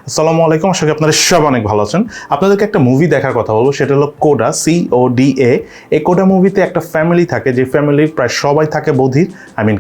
আসসালামু আলাইকুম, আশা করি আপনারা সব অনেক ভালো আছেন। আপনাদেরকে একটা মুভি দেখার কথা বলবো, সেটা হলো কোডা, CODA। এই কোডা মুভিতে একটা ফ্যামিলি থাকে, যে ফ্যামিলির প্রায় সবাই থাকে বধির।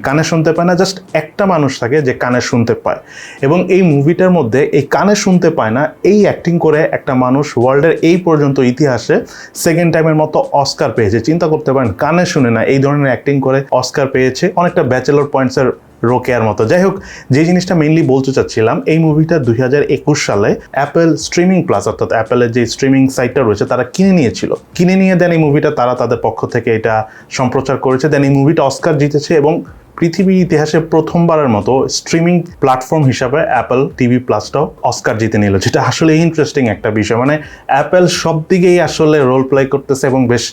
কানে শুনতে পায় না, জাস্ট একটা মানুষ থাকে যে কানে শুনতে পায়। এবং এই মুভিটার মধ্যে এই কানে শুনতে পায় না এই অ্যাক্টিং করে একটা মানুষ ওয়ার্ল্ডের এই পর্যন্ত ইতিহাসে সেকেন্ড টাইমের মতো অস্কার পেয়েছে। চিন্তা করতে পারেন, কানে শুনে না এই ধরনের অ্যাক্টিং করে অস্কার পেয়েছে, অনেকটা ব্যাচেলর পয়েন্টসের রোকেয়ার মতো। যাই হোক, যে জিনিসটা মেইনলি বলতে চাচ্ছিলাম, এই মুভিটা 2021 সালে অ্যাপেল স্ট্রিমিং প্লাস, অর্থাৎ অ্যাপেলের যে স্ট্রিমিং সাইটটা রয়েছে তারা কিনে নিয়েছিল। কিনে নিয়ে দেন এই মুভিটা তারা তাদের পক্ষ থেকে এটা সম্প্রচার করেছে। দেন এই মুভিটা অস্কার জিতেছে এবং পৃথিবীর ইতিহাসে প্রথমবারের মতো স্ট্রিমিং প্ল্যাটফর্ম হিসাবে অ্যাপেল টিভি প্লাসটাও অস্কার জিতে নিল, যেটা আসলে ইন্টারেস্টিং একটা বিষয়। অ্যাপেল সব দিকেই আসলে রোল প্লে করতেছে এবং বেশ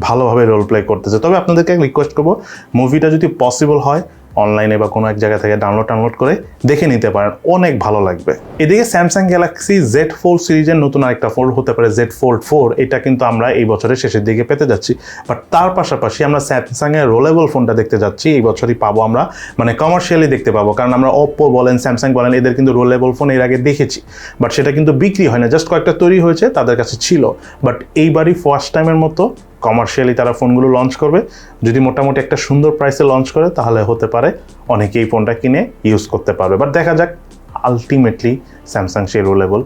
ভালোভাবে রোল প্লে করতেছে। তবে আপনাদেরকে রিকোয়েস্ট করবো, মুভিটা যদি পসিবল হয় অনলাইনে বা কোনো এক জায়গা থেকে ডাউনলোড করে দেখে নিতে পারেন, অনেক ভালো লাগবে। এদিকে স্যামসাং গ্যালাক্সি Z Fold সিরিজের নতুন আরেকটা ফোল্ড হতে পারে, Z Fold 4, এটা কিন্তু আমরা এই বছরের শেষের দিকে পেতে যাচ্ছি। বাট তার পাশাপাশি আমরা স্যামসাংয়ের রোলেবল ফোনটা দেখতে যাচ্ছি, এই বছরই পাবো আমরা, কমার্শিয়ালি দেখতে পাবো। কারণ আমরা ওপ্পো বলেন, স্যামসাং বলেন, এদের কিন্তু রোলেবল ফোন এর আগে দেখেছি, বাট সেটা কিন্তু বিক্রি হয় না, জাস্ট কয়েকটা তৈরি হয়েছে, তাদের কাছে ছিল। বাট এইবারই ফার্স্ট টাইমের মতো কমার্শিয়ালি তারা ফোনগুলো লঞ্চ করবে। যদি মোটামুটি একটা সুন্দর প্রাইসে লঞ্চ করে তাহলে হতে পারে অনেকেই ফোনটা কিনে ইউজ করতে পারবে। বাট দেখা যাক আলটিমেটলি স্যামসাং সেই রোলেবল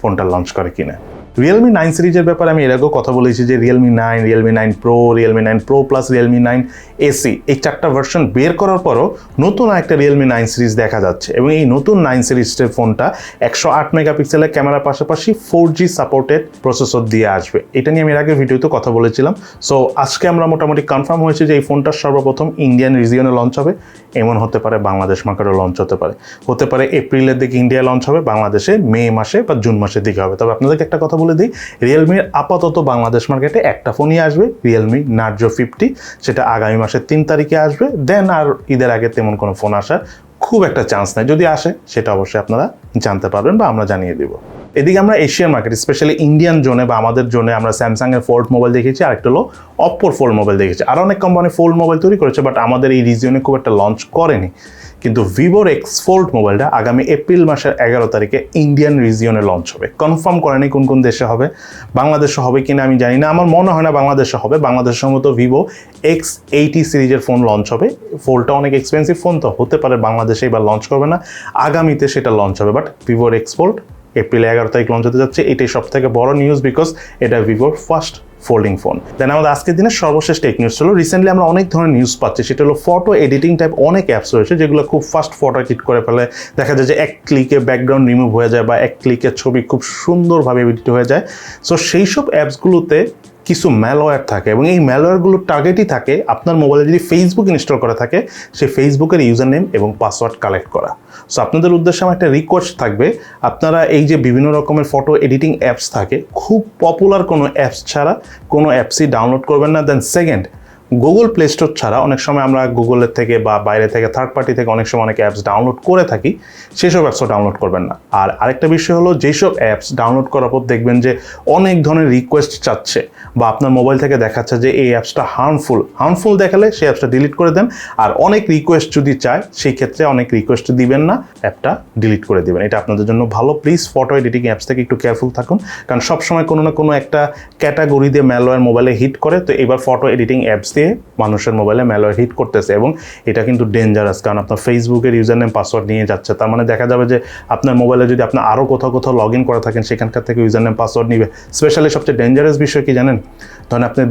ফোনটা লঞ্চ করে কিনা। Realme 9 সিরিজের ব্যাপারে আমি এর আগেও কথা বলেছি যে Realme 9, Realme 9 Pro, Realme 9 Pro Plus, Realme 9 AC, এই চারটা ভার্সন বের করার পরও নতুন একটা Realme 9 সিরিজ দেখা যাচ্ছে। এবং এই নতুন 9 সিরিজের ফোনটা 108 মেগাপিক্সেলের ক্যামেরার পাশাপাশি 4G সাপোর্টেড প্রসেসর দিয়ে আসবে। এটা নিয়ে আমি এর আগে ভিডিওতে কথা বলেছিলাম। সো আজকে আমরা মোটামুটি কনফার্ম হয়েছে যে এই ফোনটা সর্বপ্রথম ইন্ডিয়ান রিজিয়নে লঞ্চ হবে। এমন হতে পারে বাংলাদেশ মার্কেটে লঞ্চ হতে পারে এপ্রিলের দিকে ইন্ডিয়া লঞ্চ হবে, বাংলাদেশে মে মাসে বা জুন মাসের দিকে হবে। তবে আপনাদেরকে একটা কথা বলে দিই, রিয়েলমির আপাতত বাংলাদেশ মার্কেটে একটা ফোনই আসবে, Realme Narzo 50, সেটা আগামী মাসের 3 তারিখে আসবে। দেন আর ঈদের আগে তেমন কোনো ফোন আসার খুব একটা চান্স নাই। যদি আসে সেটা অবশ্যই আপনারা জানতে পারবেন বা আমরা জানিয়ে দিব। এদিকে আমরা এশিয়ান মার্কেট, স্পেশালি ইন্ডিয়ান জোনে বা আমাদের জোনে আমরা স্যামসাংয়ের ফোল্ড মোবাইল দেখেছি, আরেকটা হলো অপ্পোর ফোল্ড মোবাইল দেখেছি। আর অনেক কোম্পানি ফোল্ড মোবাইল তৈরি করেছে, বাট আমাদের এই রিজিয়নে খুব একটা লঞ্চ করেনি। কিন্তু ভিভোর X Fold মোবাইলটা আগামী এপ্রিল মাসের 11 তারিখে ইন্ডিয়ান রিজিয়নে লঞ্চ হবে। কনফার্ম করেনি কোন কোন দেশে হবে, বাংলাদেশে হবে কিনা আমি জানি না, আমার মনে হয় না বাংলাদেশে হবে। বাংলাদেশের সম্ভবত ভিভো X80 সিরিজের ফোন লঞ্চ হবে। ফোল্ডটা অনেক এক্সপেন্সিভ ফোন, তো হতে পারে বাংলাদেশে এবার লঞ্চ করবে না, আগামীতে সেটা লঞ্চ হবে। বাট ভিভোর X Fold এপ্রিল 11 তারিখ লঞ্চ হতে যাচ্ছে, এটাই সব থেকে বড় নিউজ, বিকজ এটা ভিভোর ফার্স্ট ফোল্ডিং ফোন। দেন আমাদের আজকের দিনের সর্বশেষ টেক নিউজ হলো, রিসেন্টলি আমরা অনেক ধরনের নিউজ পাচ্ছি, সেটা হলো ফটো এডিটিং টাইপ অনেক অ্যাপস রয়েছে যেগুলো খুব ফাস্ট ফটো এডিট করে ফেলে। দেখা যায় যে এক ক্লিকে ব্যাকগ্রাউন্ড রিমুভ হয়ে যায় বা এক ক্লিকে ছবি খুব সুন্দরভাবে এডিট হয়ে যায়। সো সেই সব অ্যাপসগুলোতে কিছু ম্যালওয়্যার থাকে এবং এই ম্যালওয়্যারগুলোর টার্গেটই থাকে আপনার মোবাইলে যদি ফেসবুক ইনস্টল করা থাকে, সেই ফেসবুকের ইউজার নেম এবং পাসওয়ার্ড কালেক্ট করা। সো আপনাদের উদ্দেশ্যে আমার একটা রিকোয়েস্ট থাকবে, আপনারা এই যে বিভিন্ন রকমের ফটো এডিটিং অ্যাপস থাকে, খুব পপুলার কোনো অ্যাপস ছাড়া কোনো অ্যাপসই ডাউনলোড করবেন না। Then second, Google Play Store ছাড়া অনেক সময় আমরা গুগলের থেকে বা বাইরে থেকে থার্ড পার্টি থেকে অনেক সময় অনেক অ্যাপস ডাউনলোড করে থাকি, সেসব অ্যাপসও ডাউনলোড করবেন না। আর আরেকটা বিষয় হলো, যেসব অ্যাপস ডাউনলোড করার পর দেখবেন যে অনেক ধরনের রিকোয়েস্ট চাচ্ছে বা আপনার মোবাইল থেকে দেখাচ্ছে যে এই অ্যাপসটা হার্মফুল দেখালে সেই অ্যাপসটা ডিলিট করে দেন। আর অনেক রিকোয়েস্ট যদি চায় সেই ক্ষেত্রে অনেক রিকোয়েস্ট দিবেন না, অ্যাপটা ডিলিট করে দিবেন। এটা আপনাদের জন্য ভালো। প্লিজ ফটো এডিটিং অ্যাপস থেকে একটু কেয়ারফুল থাকুন, কারণ সবসময় কোনো না কোনো একটা ক্যাটাগরি দিয়ে ম্যালওয়্যার মোবাইলে হিট করে। তো এবার ফটো এডিটিং অ্যাপস দিয়ে মানুষের মোবাইলে ম্যালওয়্যার হিট করতেছে এবং এটা কিন্তু ডেঞ্জারাস, কারণ আপনার ফেসবুকের ইউজার নেম পাসওয়ার্ড নিয়ে যাচ্ছে। তার মানে দেখা যাবে যে আপনার মোবাইলে যদি আপনি আরও কোথাও লগ ইন করা থাকেন, সেখানকার থেকে ইউজার নেম পাসওয়ার্ড নিবে। স্পেশালি সবচেয়ে ডেঞ্জারাস বিষয় কি জানেন, ধরেন আপনি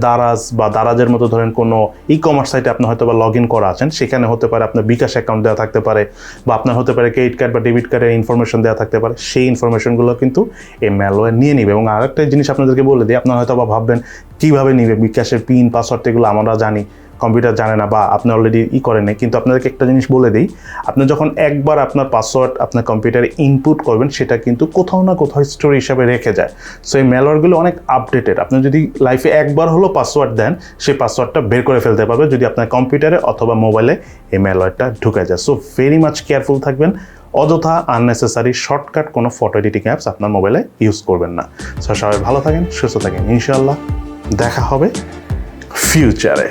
দারাজের মতো ধরেন কোনো কমার্স সাইটে আপনি হয়তো বা লগ ইন করা আছেন, সেখানে হতে পারে আপনার বিকাশ অ্যাকাউন্ট দেওয়া থাকতে পারে বা আপনার হতে পারে ক্রেডিট কার্ড বা ডেবিট কার্ডের ইনফরমেশন দেওয়া থাকতে পারে। সেই ইনফরমেশনগুলো কিন্তু এই ম্যালওয়্যার নিয়ে নিবে। এবং আরেকটা জিনিস আপনাদেরকে বলে দিই, আপনারা হয়তো বা ভাববেন কীভাবে নিবে, বিকাশের পিন পাসওয়ার্ড এগুলো আমরা জানি, কম্পিউটার জানে না বা আপনি অলরেডি করেন নাই। কিন্তু আপনাদেরকে একটা জিনিস বলে দিই, আপনি যখন একবার আপনার পাসওয়ার্ড আপনার কম্পিউটারে ইনপুট করবেন, সেটা কিন্তু কোথাও না কোথাও স্টোরি হিসাবে রেখে যায়। সো এই ম্যালওয়্যারগুলো অনেক আপডেটেড। আপনি যদি লাইফে একবার হলো পাসওয়ার্ড দেন, সেই পাসওয়ার্ডটা বের করে ফেলতে পারবে যদি আপনার কম্পিউটারে অথবা মোবাইলে এই ম্যালওয়্যারটা ঢুকে যায়। সো ভেরি মাচ কেয়ারফুল থাকবেন, অযথা আননেসেসারি শর্টকাট কোনো ফটো এডিটিং অ্যাপস আপনার মোবাইলে ইউজ করবেন না। সো সবাই ভালো থাকেন, সুস্থ থাকেন, ইনশাআল্লাহ দেখা হবে ফিউচারে।